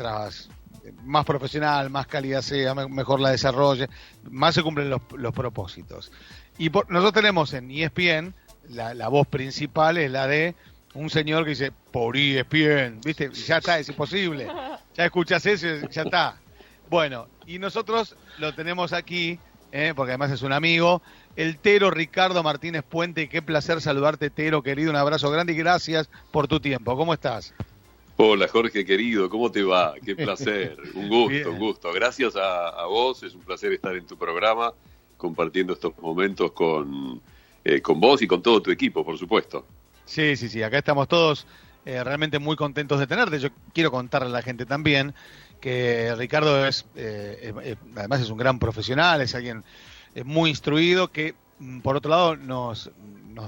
mientras más profesional, más calidad sea, mejor la desarrolle, más se cumplen los propósitos. Y nosotros tenemos en ESPN, la voz principal es la de un señor que dice, por ESPN, ¿viste? Ya está, es imposible. Ya escuchás eso, ya está. Bueno, y nosotros lo tenemos aquí, porque además es un amigo, el Tero Ricardo Martínez Puente. Qué placer saludarte, Tero, querido. Un abrazo grande y gracias por tu tiempo. ¿Cómo estás? Hola, Jorge, querido. ¿Cómo te va? Qué placer. Un gusto, Bien. un gusto. Gracias a vos. Es un placer estar en tu programa compartiendo estos momentos con vos y con todo tu equipo, por supuesto. Sí. Acá estamos todos realmente muy contentos de tenerte. Yo quiero contarle a la gente también que Ricardo además es un gran profesional, es alguien muy instruido que, por otro lado, nos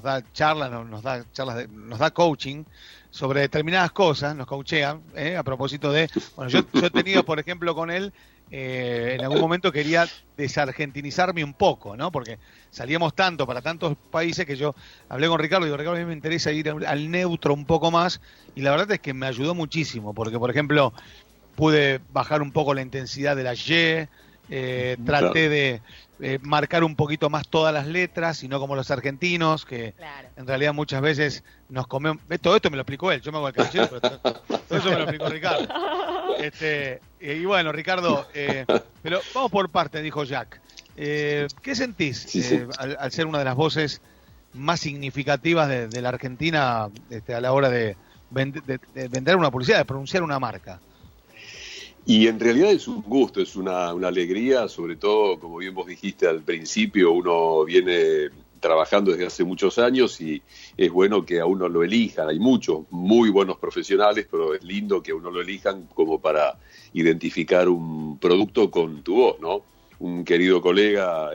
da charlas, nos da coaching sobre determinadas cosas, nos coachea, a propósito de... Bueno, yo he tenido, por ejemplo, con él, en algún momento quería desargentinizarme un poco, ¿no? Porque salíamos tanto para tantos países que yo hablé con Ricardo y digo, Ricardo, a mí me interesa ir al neutro un poco más, y la verdad es que me ayudó muchísimo, porque, por ejemplo, pude bajar un poco la intensidad de la Y, traté de marcar un poquito más todas las letras y no como los argentinos, que en realidad muchas veces nos comemos... Todo esto me lo explicó él, yo me hago el canchero, pero todo eso me lo explicó Ricardo. Y bueno, Ricardo, pero vamos por parte, dijo Jack. ¿Qué sentís Sí. al ser una de las voces más significativas de la Argentina a la hora de vender una publicidad, de pronunciar una marca? Y en realidad es un gusto, es una alegría, sobre todo, como bien vos dijiste al principio, uno viene trabajando desde hace muchos años y es bueno que a uno lo elijan. Hay muchos muy buenos profesionales, pero es lindo que a uno lo elijan como para identificar un producto con tu voz, ¿no? Un querido colega,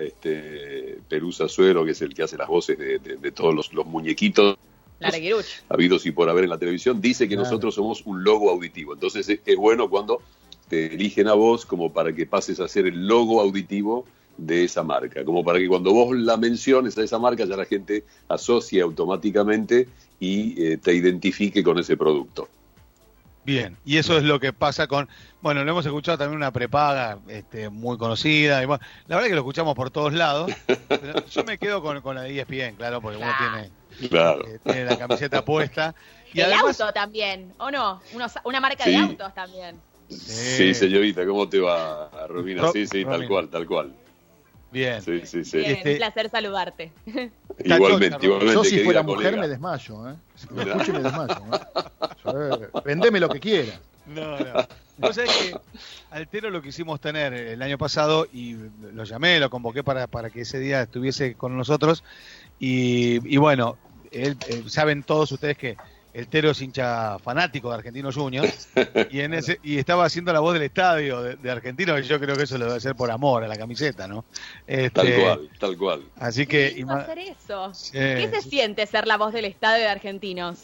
Pelusa Suero, que es el que hace las voces de todos los muñequitos habidos y por haber en la televisión, dice que nosotros somos un logo auditivo. Entonces es bueno cuando te eligen a vos como para que pases a ser el logo auditivo de esa marca, como para que cuando vos la menciones a esa marca ya la gente asocie automáticamente y te identifique con ese producto. Bien, y eso es lo que pasa con... Bueno, lo hemos escuchado también una prepaga muy conocida, y bueno, la verdad es que lo escuchamos por todos lados, pero yo me quedo con la de ESPN, claro, porque uno tiene la camiseta puesta. Y el además, auto también, ¿o no? Una marca de autos también. Sí, señorita, ¿cómo te va, Romina? Sí, Romina. tal cual. Bien. Sí. Bien, un placer saludarte. Igualmente. Yo si fuera colega. mujer me desmayo, Si me escucho me desmayo, Vendeme lo que quiera. No. Vos sabés que Altero lo quisimos tener el año pasado y lo llamé, lo convoqué para que ese día estuviese con nosotros y bueno, saben todos ustedes que el Tero es hincha fanático de Argentinos Juniors y estaba haciendo la voz del estadio de Argentinos, y yo creo que eso lo debe hacer por amor a la camiseta, ¿no? Tal cual. Así que hacer eso. ¿Qué se siente ser la voz del estadio de Argentinos?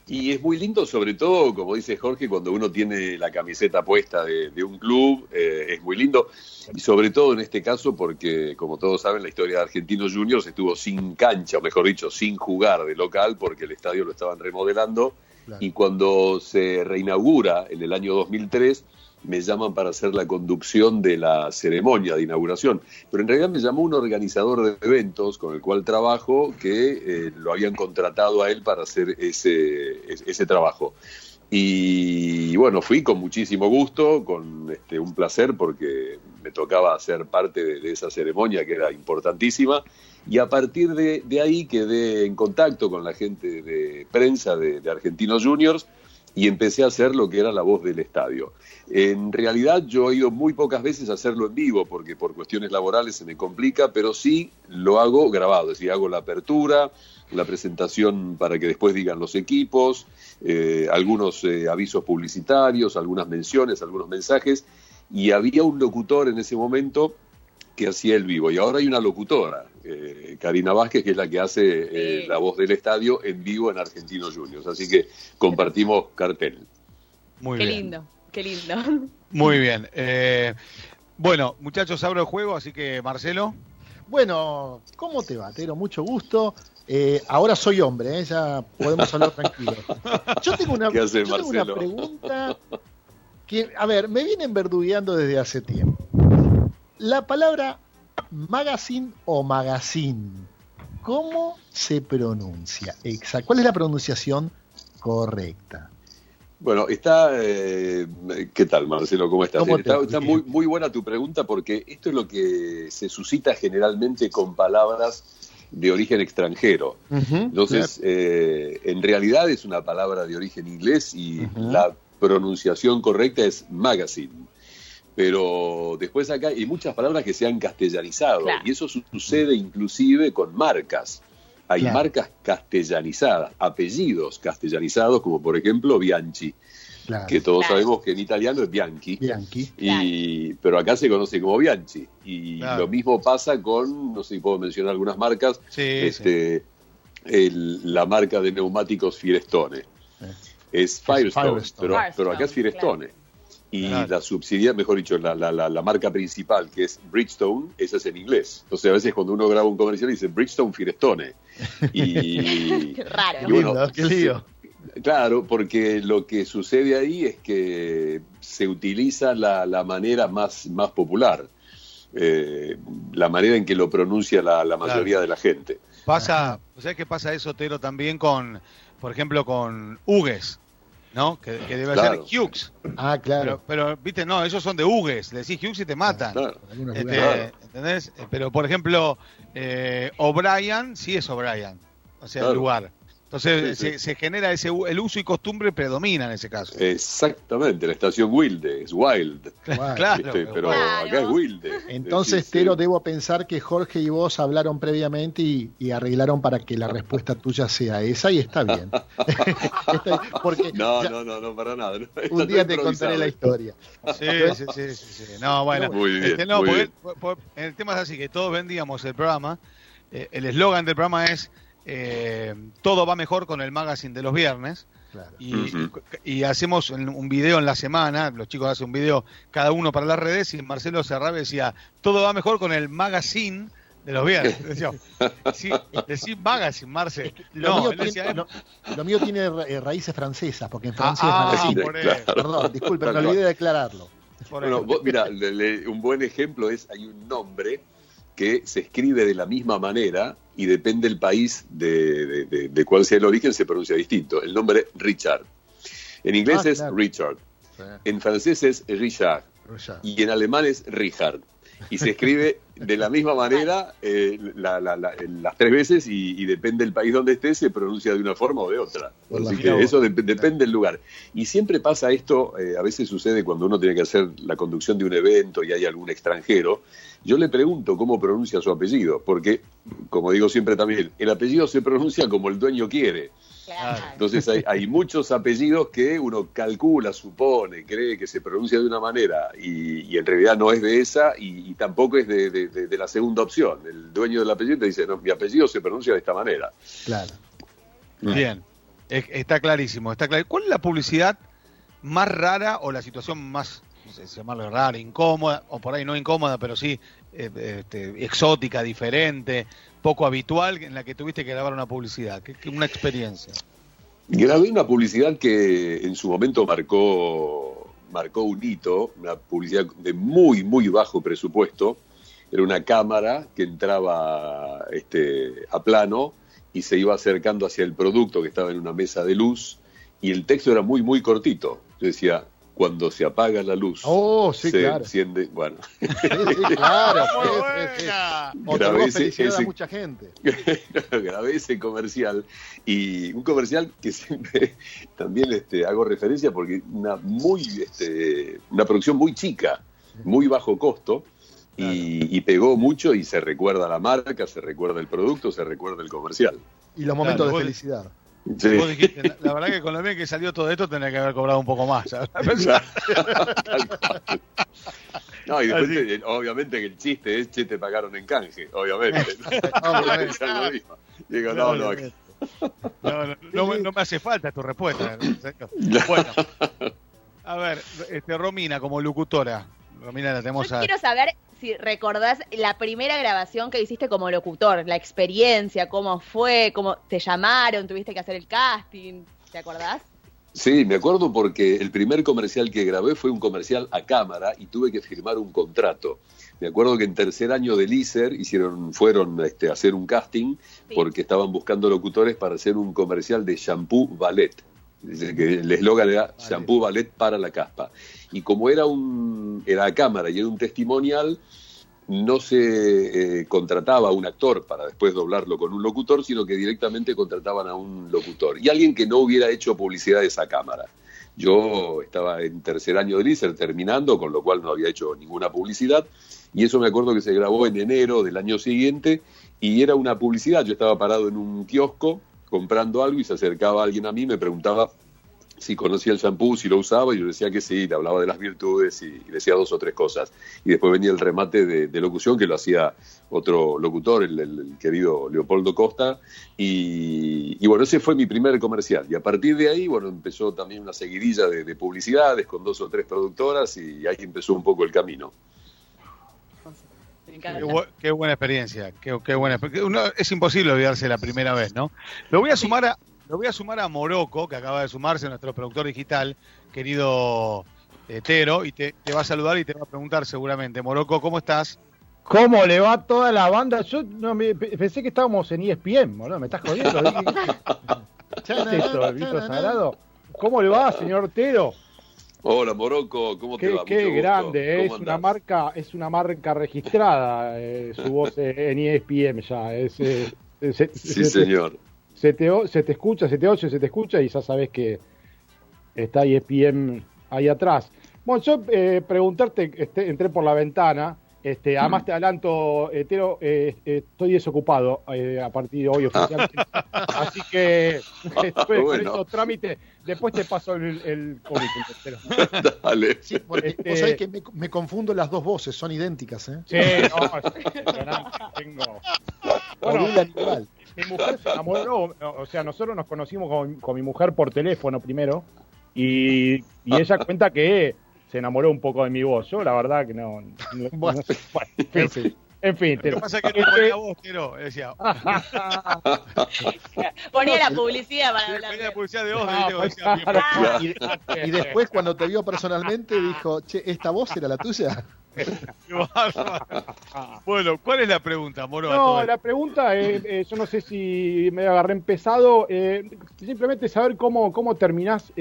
Y es muy lindo, sobre todo, como dice Jorge, cuando uno tiene la camiseta puesta de un club, es muy lindo. Y sobre todo en este caso porque, como todos saben, la historia de Argentinos Juniors estuvo sin cancha, o mejor dicho, sin jugar de local, porque el estadio lo estaban remodelando. Claro. Y cuando se reinaugura en el año 2003, me llaman para hacer la conducción de la ceremonia de inauguración. Pero en realidad me llamó un organizador de eventos con el cual trabajo, que lo habían contratado a él para hacer ese trabajo. Y bueno, fui con muchísimo gusto, con un placer, porque me tocaba ser parte de esa ceremonia que era importantísima. Y a partir de ahí quedé en contacto con la gente de prensa de Argentinos Juniors, y empecé a hacer lo que era la voz del estadio. En realidad yo he ido muy pocas veces a hacerlo en vivo, porque por cuestiones laborales se me complica, pero sí lo hago grabado, es decir, hago la apertura, la presentación para que después digan los equipos, algunos avisos publicitarios, algunas menciones, algunos mensajes, y había un locutor en ese momento que hacía el vivo, y ahora hay una locutora, Karina Vázquez, que es la que hace la voz del estadio en vivo en Argentinos Juniors, así que compartimos cartel. Muy qué bien. lindo, qué lindo. Muy bien. Bueno, muchachos, abro el juego, así que Marcelo. Bueno, ¿cómo te va, Tero? Mucho gusto. Ahora soy hombre, ya podemos hablar tranquilos. Yo tengo una pregunta a ver, me vienen verdugueando desde hace tiempo. La palabra magazine o magazine, ¿cómo se pronuncia? Exacto. ¿Cuál es la pronunciación correcta? Bueno, ¿qué tal, Marcelo? ¿Cómo estás? Está muy, muy buena tu pregunta, porque esto es lo que se suscita generalmente con palabras de origen extranjero. Entonces, en realidad es una palabra de origen inglés y la pronunciación correcta es magazine. Pero después acá hay muchas palabras que se han castellanizado, y eso sucede inclusive con marcas. Hay marcas castellanizadas, apellidos castellanizados, como por ejemplo Bianchi, que todos sabemos que en italiano es Bianchi, pero acá se conoce como Bianchi. Y lo mismo pasa con, no sé si puedo mencionar algunas marcas, la marca de neumáticos Firestone. Es Firestone, pero acá es Firestone. Y la subsidiaria, mejor dicho, la marca principal, que es Bridgestone, esa es en inglés. Entonces, a veces cuando uno graba un comercial dice Bridgestone Firestone. Qué raro. Qué lindo, qué lío. Claro, porque lo que sucede ahí es que se utiliza la manera más popular, la manera en que lo pronuncia la mayoría de la gente. ¿Sabes qué pasa eso, Tero, también por ejemplo, con Hugues? ¿No? Que debe ser Hughes. Claro. Pero, viste, no, esos son de Hugues. Le decís Hughes y te matan. ¿Entendés? Pero, por ejemplo, O'Brien sí es O'Brien. O sea, el lugar. Entonces se genera el uso y costumbre predomina en ese caso. Exactamente, la estación Wilde, es Wild. Claro. Pero acá es Wilde. Entonces, Tero, debo pensar que Jorge y vos hablaron previamente y arreglaron para que la respuesta tuya sea esa, y está bien. No, para nada. Un día te contaré la historia. Sí. No, bueno. Muy bien. El tema es así, que todos vendíamos el programa. El eslogan del programa es todo va mejor con el magazine de los viernes. Y hacemos un video en la semana. Los chicos hacen un video cada uno para las redes, y Marcelo Serrave decía todo va mejor con el magazine de los viernes. Decí magazine, Marce. Lo mío tiene raíces francesas, porque en Francia es magazine. Perdón, disculpe, me olvidé de declararlo. Bueno, mira, un buen ejemplo hay un nombre que se escribe de la misma manera y depende del país de cuál sea el origen, se pronuncia distinto. El nombre Richard. En inglés es Richard. En francés es Richard. Y en alemán es Richard. Y se escribe de la misma manera las tres veces, y depende del país donde esté, se pronuncia de una forma o de otra. Así que eso depende del lugar. Y siempre pasa esto, a veces sucede cuando uno tiene que hacer la conducción de un evento y hay algún extranjero. Yo le pregunto cómo pronuncia su apellido, porque, como digo siempre también, el apellido se pronuncia como el dueño quiere. Claro. Entonces hay muchos apellidos que uno calcula, supone, cree que se pronuncia de una manera y en realidad no es de esa, y tampoco es de la segunda opción. El dueño del apellido te dice, no, mi apellido se pronuncia de esta manera. Claro. Bien, está clarísimo. ¿Cuál es la publicidad más rara o la situación más, no sé si llamarlo rara, incómoda, o por ahí no incómoda, pero sí exótica, diferente, poco habitual, en la que tuviste que grabar una publicidad? Una experiencia. Grabé una publicidad que en su momento marcó un hito, una publicidad de muy, muy bajo presupuesto. Era una cámara que entraba a plano y se iba acercando hacia el producto que estaba en una mesa de luz, y el texto era muy, muy cortito. Yo decía, cuando se apaga la luz, se enciende. Bueno. Sí, claro. Grabé felicidad a mucha gente. Grabé ese comercial, y un comercial que siempre también hago referencia porque una producción muy chica, muy bajo costo, y pegó mucho, y se recuerda la marca, se recuerda el producto, se recuerda el comercial. Y los momentos de felicidad. Sí. Vos dijiste, la verdad que con lo bien que salió todo esto tenía que haber cobrado un poco más. No, y después obviamente que el chiste es, te pagaron en canje, obviamente. Digo, no me hace falta tu respuesta. Bueno, a ver, Romina como locutora. Romina, la tenemos. Yo quiero saber si recordás la primera grabación que hiciste como locutor, la experiencia, cómo fue, cómo te llamaron, tuviste que hacer el casting, ¿te acordás? Sí, me acuerdo porque el primer comercial que grabé fue un comercial a cámara y tuve que firmar un contrato. Me acuerdo que en tercer año del ISER fueron a hacer un casting porque estaban buscando locutores para hacer un comercial de shampoo Ballet. Dice que el eslogan era shampoo Ballet para la caspa. Y como era a cámara y era un testimonial, no se contrataba a un actor para después doblarlo con un locutor, sino que directamente contrataban a un locutor y alguien que no hubiera hecho publicidad de esa cámara. Yo estaba en tercer año del ISER terminando, con lo cual no había hecho ninguna publicidad, y eso me acuerdo que se grabó en enero del año siguiente, y era una publicidad. Yo estaba parado en un kiosco comprando algo y se acercaba alguien a mí, me preguntaba si conocía el shampoo, si lo usaba, y yo decía que sí, le hablaba de las virtudes y decía 2 o 3 cosas. Y después venía el remate de locución, que lo hacía otro locutor, el querido Leopoldo Costa, y bueno, ese fue mi primer comercial. Y a partir de ahí, bueno, empezó también una seguidilla de publicidades con 2 o 3 productoras, y ahí empezó un poco el camino. Qué buena experiencia, qué buena. Es imposible olvidarse la primera vez, ¿no? Lo voy a sumar a Morocco, que acaba de sumarse, nuestro productor digital, querido Tero, y te va a saludar y te va a preguntar seguramente. Morocco, ¿cómo estás? ¿Cómo le va toda la banda? Yo pensé que estábamos en ESPN, boludo, me estás jodiendo. ¿Qué es esto, el Vito Sagrado? ¿Cómo le va, señor Tero? Hola, Morocco, ¿cómo te va? Qué grande, es una marca registrada, su voz en ESPN ya. Sí, señor. Se te escucha, se te oye, se te escucha y ya sabes que está ESPN ahí atrás. Bueno, yo preguntarte, entré por la ventana, además te adelanto, Tero, estoy desocupado a partir de hoy oficialmente, así que estoy con estos trámites, después te paso el currículum. Dale. Sí, porque vos sabés que me confundo las dos voces, son idénticas, ¿eh? Sí, no, es impresionante, tengo... Bueno, mi mujer se enamoró, o sea, nosotros nos conocimos con mi mujer por teléfono primero, y ella cuenta que se enamoró un poco de mi voz. Yo, la verdad, que no bueno, en fin. Lo que pasa es que no ponía voz, Tero, decía. Ponía la publicidad para hablar. Ponía la publicidad de voz. Y después, cuando te vio personalmente, dijo, che, ¿esta voz era la tuya? Bueno, ¿cuál es la pregunta, Moro? No, la pregunta es, yo no sé si me agarré empezado, simplemente saber cómo terminás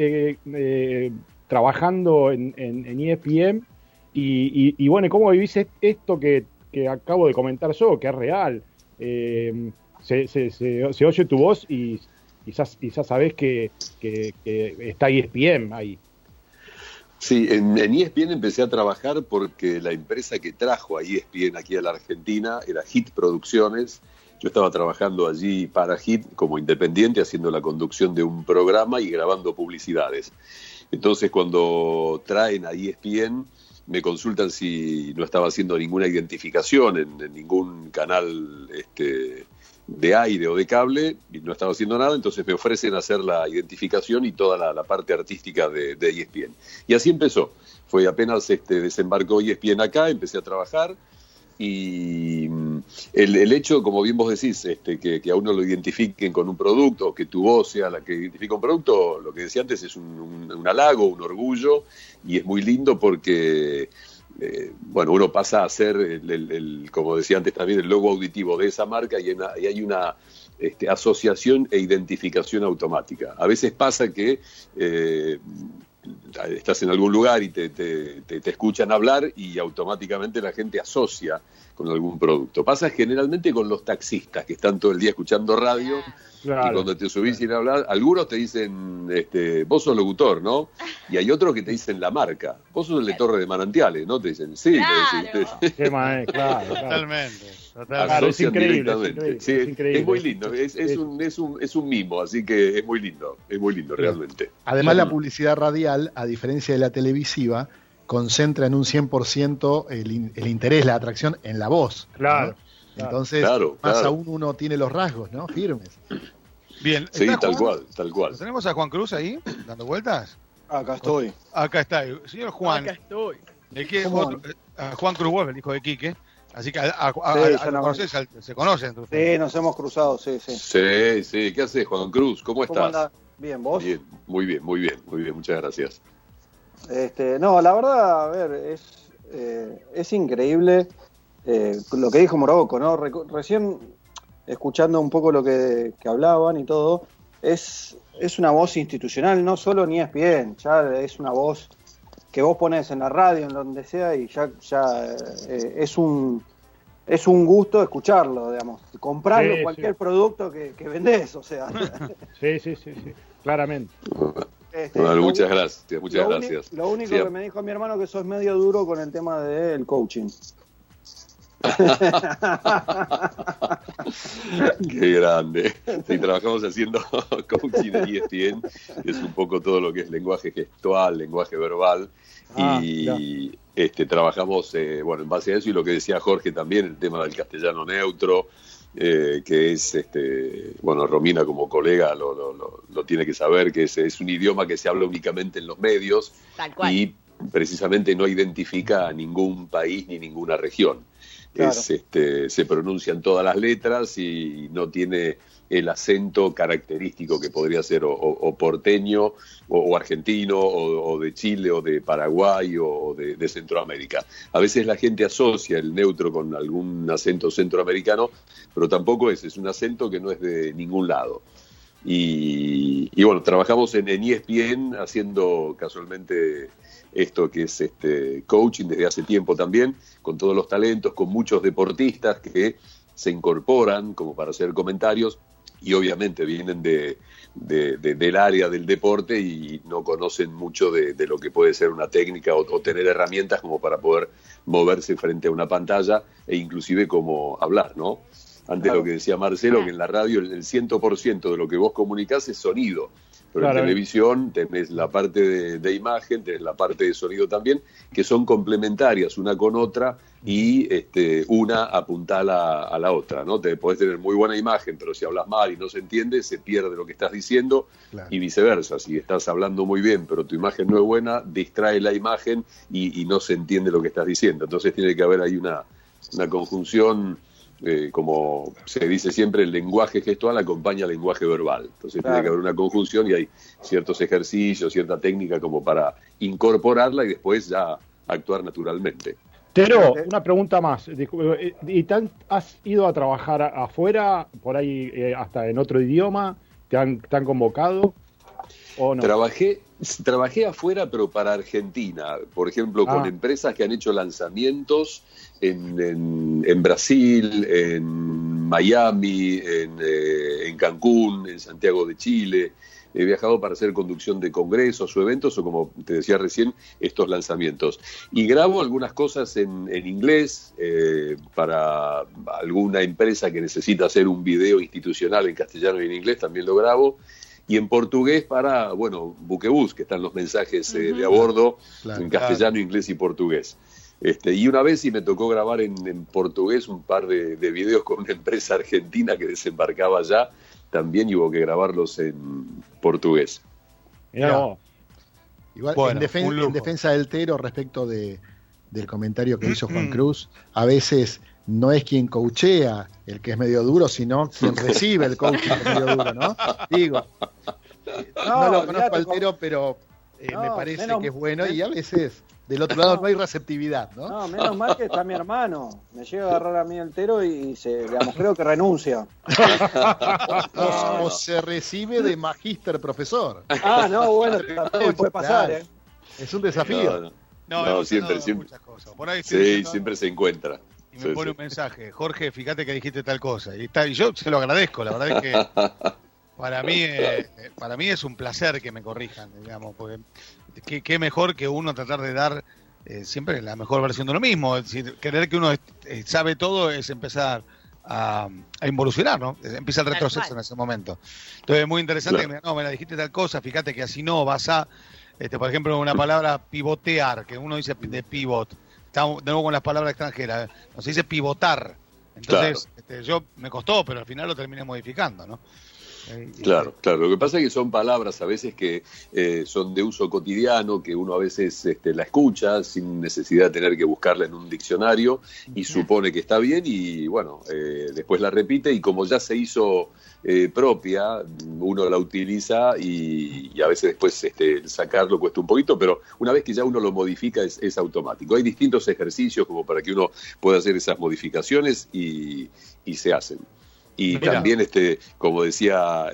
trabajando en ESPN y bueno, cómo vivís esto que acabo de comentar yo, que es real. Se oye tu voz y ya sabés que está ESPN ahí. Sí, en ESPN empecé a trabajar porque la empresa que trajo a ESPN aquí a la Argentina era Hit Producciones. Yo estaba trabajando allí para Hit como independiente, haciendo la conducción de un programa y grabando publicidades. Entonces, cuando traen a ESPN, me consultan si no estaba haciendo ninguna identificación en ningún canal de aire o de cable, y no estaba haciendo nada, entonces me ofrecen hacer la identificación y toda la parte artística de ESPN. Y así empezó. Fue apenas desembarcó ESPN acá, empecé a trabajar, y el hecho, como bien vos decís, que a uno lo identifiquen con un producto, o que tu voz sea la que identifica un producto, lo que decía antes es un halago, un orgullo, y es muy lindo porque... bueno, uno pasa a ser, como decía antes también, el logo auditivo de esa marca y hay una asociación e identificación automática. A veces pasa que estás en algún lugar y te escuchan hablar y automáticamente la gente asocia con algún producto. Pasa generalmente con los taxistas que están todo el día escuchando radio. Claro. Y cuando te subís y hablar, algunos te dicen, vos sos locutor, ¿no? Y hay otros que te dicen la marca. Vos sos el de Torre de Manantiales, ¿no? Te dicen, sí. Claro. Claro. Totalmente. Claro, es increíble. Sí, es increíble. Es muy lindo, es un mimo, así que es muy lindo realmente. Además, la publicidad radial, a diferencia de la televisiva, concentra en un 100% el interés, la atracción en la voz. Claro. ¿no? Entonces, más aún uno tiene los rasgos, ¿no? Firmes. Bien. Sí, tal cual. ¿Tenemos a Juan Cruz ahí, dando vueltas? Acá estoy. Acá está. Señor Juan. Acá estoy. Juan Cruz Wolf, el hijo de Quique. Así que se conocen. Sí, nos hemos cruzado, sí. Sí. ¿Qué haces, Juan Cruz? ¿Cómo estás? Anda? Bien, ¿vos? Bien, muy bien, muy bien, muy bien, muchas gracias. No, la verdad, a ver, es increíble lo que dijo Morocco, ¿no? Recién, escuchando un poco lo que hablaban y todo, es una voz institucional, no solo ni ESPN, ya es una voz que vos pones en la radio, en donde sea, y ya es un gusto escucharlo, digamos. Comprarlo, Sí, cualquier sí. producto que vendés, o sea. Sí, claramente. Bueno, muchas gracias, muchas Lo gracias. Lo único Sí, que me dijo mi hermano que sos medio duro con el tema del coaching. Qué grande. Sí, trabajamos haciendo coaching en ESPN, que es un poco todo lo que es lenguaje gestual, lenguaje verbal, y trabajamos, en base a eso, y lo que decía Jorge también, el tema del castellano neutro, que es, Romina como colega lo tiene que saber, que es un idioma que se habla únicamente en los medios. Tal cual. Y precisamente no identifica a ningún país ni ninguna región. Claro. Se pronuncian todas las letras y no tiene el acento característico que podría ser o porteño o argentino o de Chile o de Paraguay o de Centroamérica. A veces la gente asocia el neutro con algún acento centroamericano, pero tampoco es un acento que no es de ningún lado. Y bueno, trabajamos en ESPN haciendo casualmente esto que es coaching desde hace tiempo también, con todos los talentos, con muchos deportistas que se incorporan como para hacer comentarios y obviamente vienen del área del deporte y no conocen mucho de lo que puede ser una técnica o tener herramientas como para poder moverse frente a una pantalla e inclusive como hablar, ¿no? Antes Claro. lo que decía Marcelo, que en la radio el 100% de lo que vos comunicás es sonido. Pero Claro. en televisión tenés la parte de imagen, tenés la parte de sonido también, que son complementarias una con otra y una apuntala a la otra, ¿no? Podés tener muy buena imagen, pero si hablas mal y no se entiende, se pierde lo que estás diciendo. Claro. Y viceversa. Si estás hablando muy bien, pero tu imagen no es buena, distrae la imagen y no se entiende lo que estás diciendo. Entonces tiene que haber ahí una conjunción. Como se dice siempre, el lenguaje gestual acompaña al lenguaje verbal. Entonces Claro. tiene que haber una conjunción y hay ciertos ejercicios, cierta técnica como para incorporarla y después ya actuar naturalmente. Tero, una pregunta más. ¿Has ido a trabajar afuera, por ahí hasta en otro idioma? ¿Te han convocado o no? Trabajé afuera, pero para Argentina, por ejemplo, con empresas que han hecho lanzamientos en Brasil, en Miami, en Cancún, en Santiago de Chile. He viajado para hacer conducción de congresos o eventos, o como te decía recién, estos lanzamientos. Y grabo algunas cosas en inglés para alguna empresa que necesita hacer un video institucional en castellano y en inglés, también lo grabo. Y en portugués para, buquebús, que están los mensajes de a bordo, Claro. en castellano, inglés y portugués. Y una vez sí me tocó grabar en portugués un par de videos con una empresa argentina que desembarcaba allá, también y hubo que grabarlos en portugués. Mirá vos. Igual, Bueno, un lujo. en defensa del Tero respecto del comentario que hizo Juan Cruz, a veces no es quien coachea el que es medio duro, sino quien recibe el coaching que es medio duro, ¿no? Digo, no lo conozco al Tero, pero me parece que es bueno y a veces del otro lado no hay receptividad, ¿no? No, menos mal que está mi hermano. Me llega a agarrar a mí el Tero y creo que renuncia. O se recibe de magíster profesor. No, bueno, también puede pasar, Claro. Es un desafío. No, hemos siempre. hablado muchas cosas. Por ahí estoy Sí, diciendo siempre algo se encuentra. y me pone un mensaje, Jorge, fíjate que dijiste tal cosa. Y yo se lo agradezco, la verdad es que para mí es un placer que me corrijan, digamos, porque qué mejor que uno tratar de dar siempre la mejor versión de lo mismo. Es decir, creer que uno sabe todo es empezar a involucionar, ¿no? Empieza el Tal retroceso cual. en ese momento. Entonces es muy interesante Claro. que me digan, no, me la dijiste tal cosa, fíjate que así no, vas a, por ejemplo, una palabra pivotear, que uno dice de pivot, estamos de nuevo con las palabras extranjeras, no se dice pivotar. Entonces, yo me costó, pero al final lo terminé modificando, ¿no? Claro, claro. Lo que pasa es que son palabras a veces que son de uso cotidiano, que uno a veces la escucha sin necesidad de tener que buscarla en un diccionario y supone que está bien y bueno, después la repite y como ya se hizo propia, uno la utiliza y a veces después sacarlo cuesta un poquito, pero una vez que ya uno lo modifica es automático. Hay distintos ejercicios como para que uno pueda hacer esas modificaciones y se hacen. Y Mira. también, como decía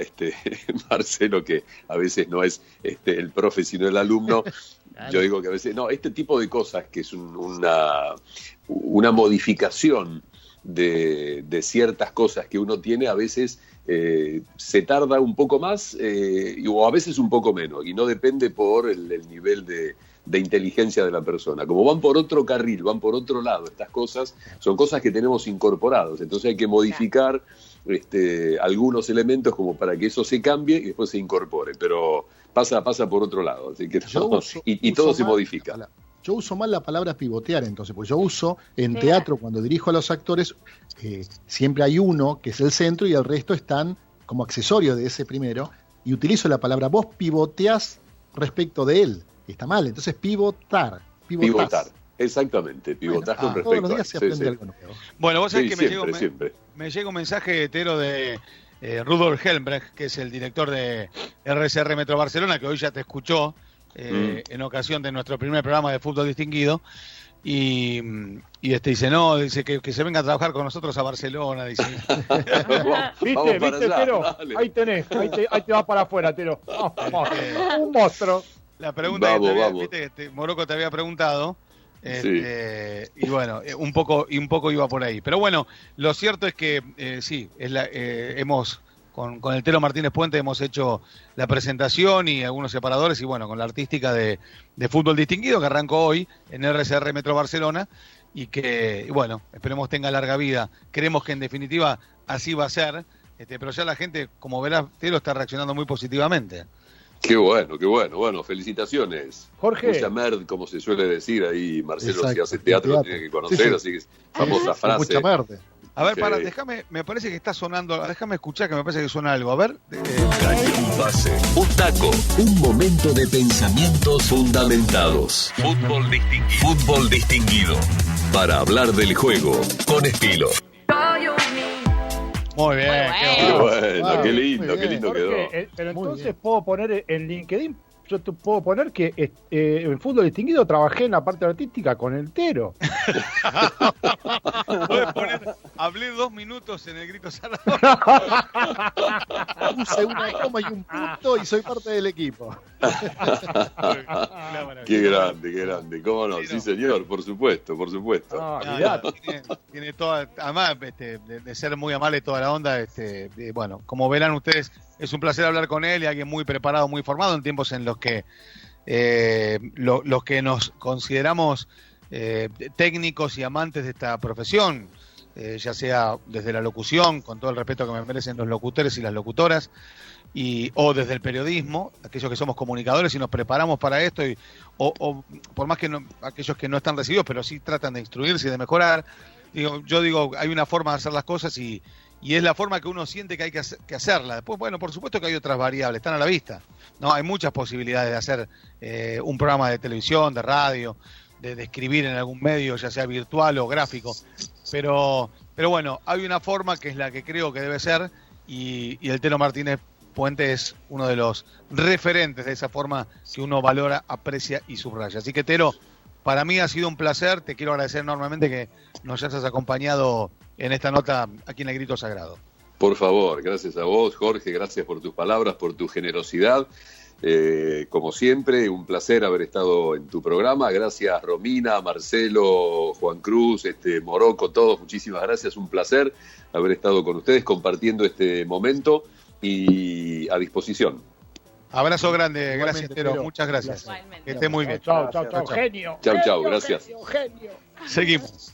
Marcelo, que a veces no es el profe sino el alumno, yo digo que a veces, no, este tipo de cosas que es una modificación de ciertas cosas que uno tiene, a veces se tarda un poco más o a veces un poco menos, y no depende por el nivel de inteligencia de la persona. Como van por otro carril, van por otro lado, estas cosas son cosas que tenemos incorporados, entonces hay que modificar algunos elementos como para que eso se cambie y después se incorpore, pero pasa por otro lado, así que y todo se modifica. Yo uso mal la palabra pivotear, entonces, porque yo uso en teatro, cuando dirijo a los actores, siempre hay uno que es el centro y el resto están como accesorios de ese primero, y utilizo la palabra vos pivoteás respecto de él. Está mal, entonces pivotar. Exactamente, pivotar con respecto todos los días se aprende algo nuevo. Bueno, vos sabés que siempre. me llega un mensaje hetero de Rudolf Helmbrecht, que es el director de RSR Metro Barcelona, que hoy ya te escuchó en ocasión de nuestro primer programa de fútbol distinguido. Y dice que se venga a trabajar con nosotros a Barcelona, dice. ¿Viste, Tero? Dale. Ahí tenés, ahí te vas para afuera, Tero. Un monstruo. La pregunta Vamos. viste, Morocco te había preguntado, Sí. y bueno, un poco iba por ahí. Pero bueno, lo cierto es que sí, hemos con el Tero Martínez Puente hemos hecho la presentación y algunos separadores, y bueno, con la artística de fútbol distinguido que arrancó hoy en RSR Metro Barcelona, y que, bueno, esperemos tenga larga vida. Creemos que en definitiva así va a ser, pero ya la gente, como verás, Tero está reaccionando muy positivamente. Qué bueno, felicitaciones. Jorge. Mucha merd, como se suele decir ahí, Marcelo, Exacto, si hace teatro lo teatro. tiene que conocer, Sí. así que famosa frase. Mucha verde. A ver, Ok. déjame, me parece que está sonando, déjame escuchar que me parece que suena algo. A ver. Un pase, un taco, un momento de pensamientos fundamentados. Fútbol distinguido. Para hablar del juego con estilo. Muy bien. Muy Qué bueno. bueno, qué lindo Muy bien. quedó. Jorge, pero Muy entonces bien. puedo poner en LinkedIn, yo te puedo poner que en fútbol distinguido trabajé en la parte artística con el Tero. Puedes poner, hablé 2 minutos en el grito sagrado. Puse una coma y un punto y soy parte del equipo. Qué grande, cómo no, Sí, sí no. señor, por supuesto. Tiene toda, además de ser muy amable toda la onda, bueno, como verán ustedes, es un placer hablar con él, y alguien muy preparado, muy formado en tiempos en los que los que nos consideramos técnicos y amantes de esta profesión, ya sea desde la locución, con todo el respeto que me merecen los locutores y las locutoras, o desde el periodismo, aquellos que somos comunicadores y nos preparamos para esto, o por más que aquellos que no están recibidos, pero sí tratan de instruirse y de mejorar. Yo digo, hay una forma de hacer las cosas y es la forma que uno siente que hay que hacerla. Después, bueno, por supuesto que hay otras variables, están a la vista. No, hay muchas posibilidades de hacer un programa de televisión, de radio, de escribir en algún medio, ya sea virtual o gráfico. Pero bueno, hay una forma que es la que creo que debe ser, y el Tero Martínez Puente es uno de los referentes de esa forma que uno valora, aprecia y subraya. Así que, Tero, para mí ha sido un placer. Te quiero agradecer enormemente que nos hayas acompañado en esta nota aquí en El Grito Sagrado. Por favor, gracias a vos, Jorge, gracias por tus palabras, por tu generosidad. Como siempre, un placer haber estado en tu programa. Gracias, Romina, Marcelo, Juan Cruz, Morocco, todos, muchísimas gracias. Un placer haber estado con ustedes compartiendo este momento y a disposición. Abrazo grande, Igualmente, gracias, Tero, Tero. muchas gracias. Igualmente. Que esté muy bien. Chao, Gracias. genio. Chau, Genio, gracias. genio. Seguimos.